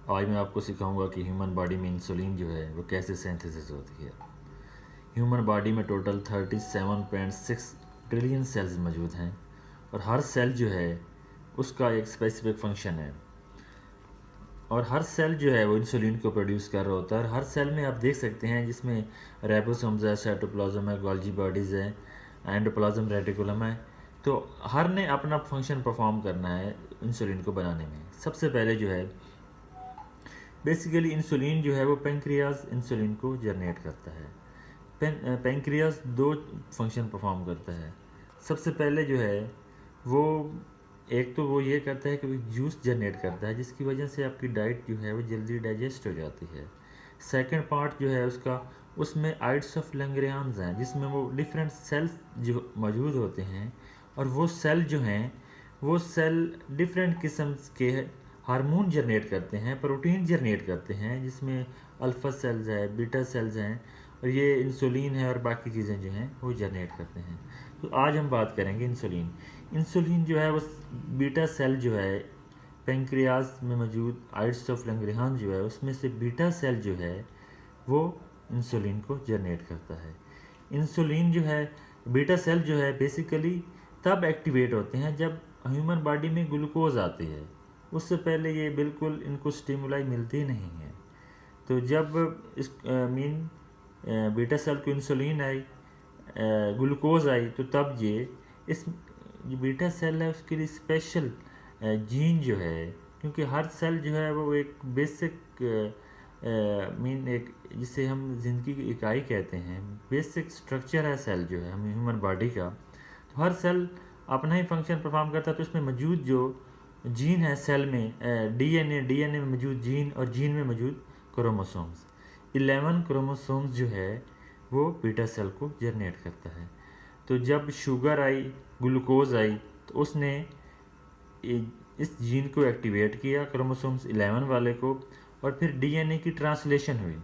आज मैं आपको सिखाऊंगा कि ह्यूमन बॉडी में इंसुलिन जो है वो कैसे सिंथेसिस होती है। ह्यूमन बॉडी में टोटल 37.6 ट्रिलियन सेल्स मौजूद हैं और हर सेल जो है उसका एक स्पेसिफिक फंक्शन है और हर सेल जो है वो इंसुलिन को प्रोड्यूस कर रहा होता है। और हर सेल में आप देख सकते हैं जिसमें राइबोसोम्स है, साइटोप्लाज्म है, गोल्गी बॉडीज़ है, एंडोप्लाज्म रेटिकुलम है। तो हर ने अपना फंक्शन परफॉर्म करना है इंसुलिन को बनाने में। सबसे पहले जो है बेसिकली इंसुलिन जो है वो पेंक्रियाज इंसुलिन को जनरेट करता है। पेंक्रियाज दो फंक्शन परफॉर्म करता है। सबसे पहले जो है वो एक तो वो ये करता है कि वो जूस जनरेट करता है जिसकी वजह से आपकी डाइट जो है वो जल्दी डाइजेस्ट हो जाती है। सेकंड पार्ट जो है उसका उसमें आइड्स ऑफ लैंग्रेंज हैं जिसमें वो डिफरेंट सेल्स जो मौजूद होते हैं और वो सेल जो हैं वो सेल डिफरेंट किस्म के हार्मोन जनरेट करते हैं, प्रोटीन जनरेट करते हैं जिसमें अल्फा सेल्स है, बीटा सेल्स हैं और ये इंसुलिन है और बाकी चीज़ें जो हैं वो जनरेट करते हैं। तो आज हम बात करेंगे इंसुलिन। इंसुलिन जो है वो बीटा सेल जो है पेंक्रियाज में मौजूद आइड्स ऑफ लैंग्रेंज जो है उसमें से बीटा सेल जो है वो इंसुलिन को जनरेट करता है। इंसुलिन जो है बीटा सेल जो है बेसिकली तब एक्टिवेट होते हैं जब ह्यूमन बॉडी में ग्लूकोज आती है। उससे पहले ये बिल्कुल इनको स्टिमुलाई मिलती नहीं है। तो जब इस बीटा सेल को इंसुलिन आई, ग्लूकोज आई, तो तब ये इस जो बीटा सेल है उसके लिए स्पेशल जीन जो है, क्योंकि हर सेल जो है वो एक बेसिक एक जिसे हम ज़िंदगी की इकाई कहते हैं, बेसिक स्ट्रक्चर है सेल जो है हम ह्यूमन बॉडी का। तो हर सेल अपना ही फंक्शन परफॉर्म करता है। तो उसमें मौजूद जो जीन है सेल में डीएनए में मौजूद जीन और जीन में मौजूद क्रोमोसोम्स 11 क्रोमोसोम्स जो है वो बीटा सेल को जनरेट करता है। तो जब शुगर आई, ग्लूकोज आई, तो उसने इस जीन को एक्टिवेट किया क्रोमोसोम्स 11 वाले को और फिर डीएनए की ट्रांसलेशन हुई।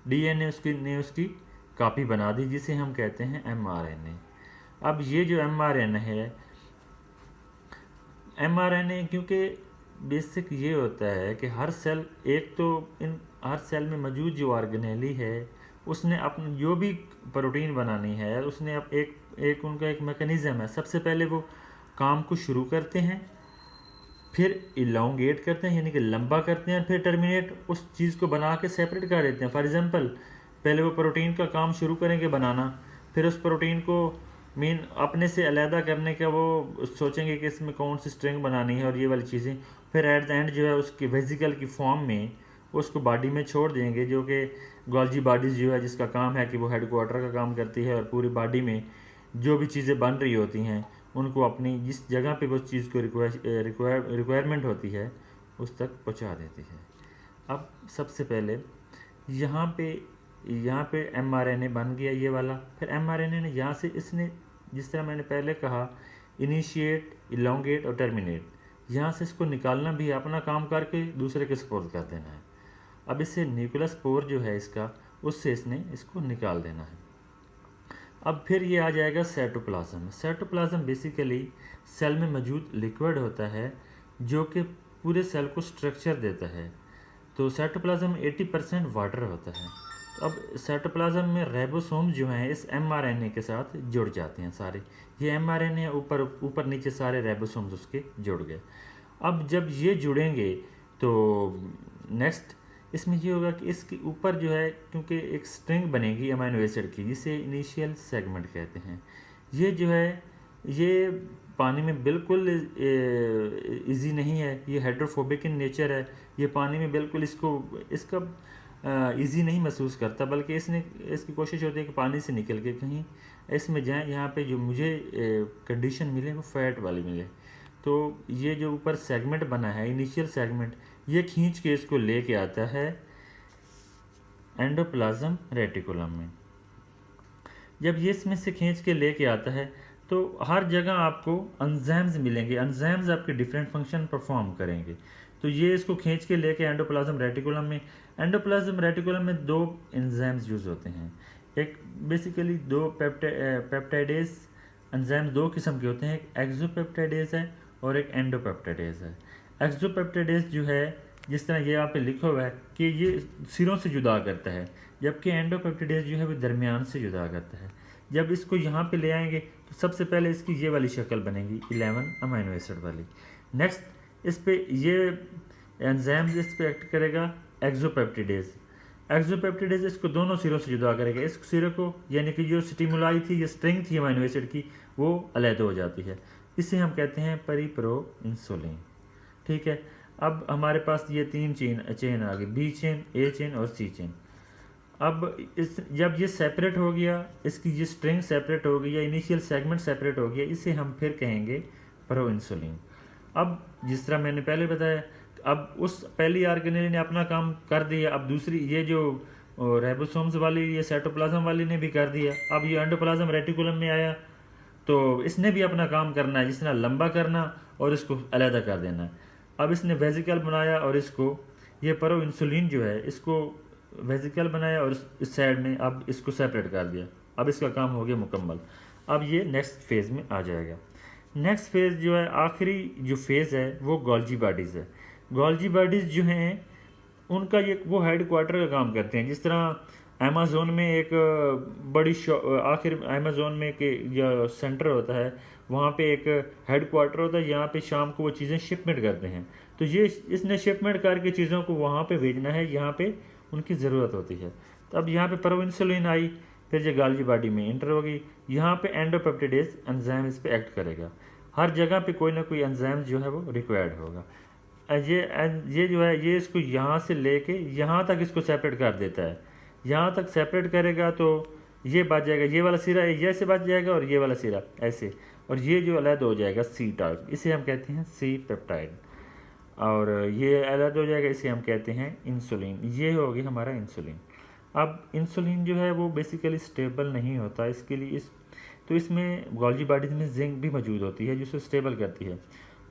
डीएनए उसकी कॉपी बना दी जिसे हम कहते हैं एमआरएनए। अब ये जो एमआरएनए है, एमआरएनए क्योंकि बेसिक ये होता है कि हर सेल एक तो इन हर सेल में मौजूद जो ऑर्गेनेली है उसने अपनी जो भी प्रोटीन बनानी है उसने अब एक उनका एक मैकेनिज़्म है। सबसे पहले वो काम को शुरू करते हैं, फिर इलांगेट करते हैं यानी कि लंबा करते हैं, फिर टर्मिनेट उस चीज़ को बना के सेपरेट कर देते हैं। फॉर एग्जांपल पहले वो प्रोटीन का काम शुरू करेंगे बनाना, फिर उस प्रोटीन को अपने से अलहदा करने का वो सोचेंगे कि इसमें कौन सी स्ट्रिंग बनानी है और ये वाली चीज़ें। फिर एट द एंड जो है उसकी वेजिकल की फॉर्म में उसको बॉडी में छोड़ देंगे, जो कि गोल्गी बॉडीज़ जो है जिसका काम है कि वो हेडक्वार्टर का काम करती है और पूरी बॉडी में जो भी चीज़ें बन रही होती हैं उनको अपनी जिस जगह पे वो चीज़ को रिक्वायरमेंट होती है उस तक पहुंचा देती है। अब सबसे पहले यहाँ पे एमआरएनए बन गया ये वाला। फिर एमआरएनए ने यहाँ से इसने जिस तरह मैंने पहले कहा इनिशिएट, इलोंगेट और टर्मिनेट, यहाँ से इसको निकालना भी अपना काम करके दूसरे के सपोर्ट कर देना है। अब इससे न्यूक्लियस पोर जो है इसका उससे इसने इसको निकाल देना है। अब फिर ये आ जाएगा साइटोप्लाज्म। साइटोप्लाज्म बेसिकली सेल में मौजूद लिक्विड होता है जो कि पूरे सेल को स्ट्रक्चर देता है। तो साइटोप्लाज्म 80% वाटर होता है। तो अब साइटोप्लाज्म में राइबोसोम जो हैं इस एमआरएनए के साथ जुड़ जाते हैं सारे। ये एमआरएनए ऊपर नीचे सारे राइबोसोम्स उसके जुड़ गए। अब जब ये जुड़ेंगे तो नेक्स्ट इसमें ये होगा कि इसके ऊपर जो है क्योंकि एक स्ट्रिंग बनेगी अमीनो एसिड की जिसे इनिशियल सेगमेंट कहते हैं। ये जो है ये पानी में बिल्कुल इजी नहीं है, ये हाइड्रोफोबिक इन नेचर है। ये पानी में बिल्कुल इसका इजी नहीं महसूस करता, बल्कि इसकी कोशिश होती है कि पानी से निकल के कहीं इसमें जाए यहाँ पे जो मुझे कंडीशन मिले वो फैट वाली मिले। तो ये जो ऊपर सेगमेंट बना है इनिशियल सेगमेंट, ये खींच के इसको लेके आता है एंडोप्लाज्म रेटिकुलम में। जब ये इसमें से खींच के लेके आता है तो हर जगह आपको एंजाइम्स मिलेंगे। एंजाइम्स आपके डिफरेंट फंक्शन परफॉर्म करेंगे। तो ये इसको खींच के लेके एंडोप्लाज्म रेटिकुलम में दो एंजाइम्स यूज़ होते हैं। एक बेसिकली दो पेप्टाइडेज एंजाइम दो किस्म के होते हैं, एक एक्सोपेप्टाइडेज है और एक एंडोपेप्टाइडेज है। एक्सोपेप्टाइडेज जो है जिस तरह ये यहाँ पे लिखा हुआ है कि ये सिरों से जुदा करता है, जबकि एंडोपेप्टिडेज जो है वो दरमियान से जुदा करता है। जब इसको यहाँ पे ले आएंगे तो सबसे पहले इसकी ये वाली शक्ल बनेगी 11 अमीनो एसिड वाली। नेक्स्ट इस पे ये एंजाइम्स इस पे एक्ट करेगा एक्सोपेप्टिडेज। एक्सोपेप्टिडेज इसको दोनों सिरों से जुदा करेगा। इस सिरे को यानी कि जो स्टिमुलाई थी, ये स्ट्रिंग थी अमीनो एसिड की, वो अलग हो जाती है। इसे हम कहते हैं पेरीप्रो इंसुलिन। ठीक है, अब हमारे पास ये तीन चेन आ गई, बी चेन, ए चेन और सी चेन। अब इस जब ये सेपरेट हो गया, इसकी ये स्ट्रिंग सेपरेट हो गई या इनिशियल सेगमेंट सेपरेट हो गया, इसे हम फिर कहेंगे प्रो इंसुलिन। अब जिस तरह मैंने पहले बताया, अब उस पहली ऑर्गेनेल ने अपना काम कर दिया, अब दूसरी ये जो राइबोसोम्स वाली, ये साइटोप्लाज्म वाली ने भी कर दिया। अब ये एंडोप्लाज्म रेटिकुलम में आया तो इसने भी अपना काम करना है, जिस तरह लंबा करना और इसको अलहदा कर देना है। अब इसने वेजिकल बनाया और इसको ये प्रो इंसुलिन जो है इसको वेजिकल बनाया और इस साइड में अब इसको सेपरेट कर दिया। अब इसका काम हो गया मुकम्मल। अब ये नेक्स्ट फेज़ में आ जाएगा। नेक्स्ट फेज़ जो है, आखिरी जो फेज़ है वो गोल्जी बॉडीज़ है। गोल्जी बॉडीज़ जो हैं उनका ये वो हेड क्वार्टर का काम करते हैं। जिस तरह अमेज़ोन में एक बड़ी आखिर अमेज़ोन में के जो सेंटर होता है वहाँ पे एक हेड क्वार्टर होता है, यहाँ पे शाम को वो चीज़ें शिपमेंट करते हैं। तो ये इसने शिपमेंट करके चीज़ों को वहाँ पे भेजना है, यहाँ पे उनकी ज़रूरत होती है। तो अब यहाँ पे प्रो इंसुलिन आई, फिर ये गोल्जी बॉडी में इंटर हो गई। यहाँ पे एंडोपेप्टिडेज एंजाइम इस पे एक्ट करेगा। हर जगह पे कोई ना कोई एंजाइम जो है वो रिक्वायर्ड होगा। ये जो है ये इसको यहाँ से लेके यहाँ तक इसको सेपरेट कर देता है। यहाँ तक सेपरेट करेगा तो ये बच जाएगा, ये वाला सिरा ये ऐसे बच जाएगा और ये वाला सिरा ऐसे, और ये जो अलग हो जाएगा सी टार्ग, इसे हम कहते हैं सी पेप्टाइड। और ये अलग हो जाएगा, इसे हम कहते हैं इंसुलिन। ये हो गया हमारा इंसुलिन। अब इंसुलिन जो है वो बेसिकली स्टेबल नहीं होता, इसके लिए तो इसमें गोल्जी बॉडीज में जिंक भी मौजूद होती है जिसको स्टेबल करती है।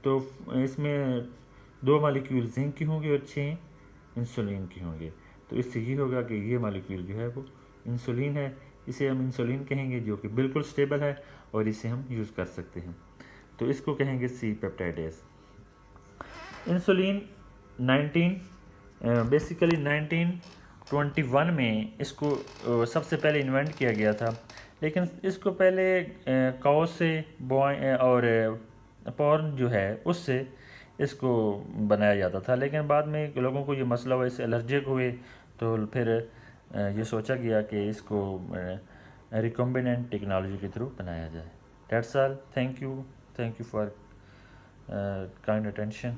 तो इसमें 2 मालिक्यूल जिंक की होंगे और 6 इंसुलिन की होंगे। तो इससे ये होगा कि ये मालिक्यूल जो है वो इंसुलिन है, इसे हम इंसुलिन कहेंगे, जो कि बिल्कुल स्टेबल है और इसे हम यूज़ कर सकते हैं। तो इसको कहेंगे सी पेप्टाइडेज। इंसुलिन 1921 में इसको सबसे पहले इन्वेंट किया गया था, लेकिन इसको पहले काउ से बॉय और पॉर्न जो है उससे इसको बनाया जाता था। लेकिन बाद में लोगों को ये मसला हुआ, इससे एलर्जिक हुए, तो फिर ये सोचा गया कि इसको रिकॉम्बिनेंट टेक्नोलॉजी के थ्रू बनाया जाए। That's all. Thank you for kind attention.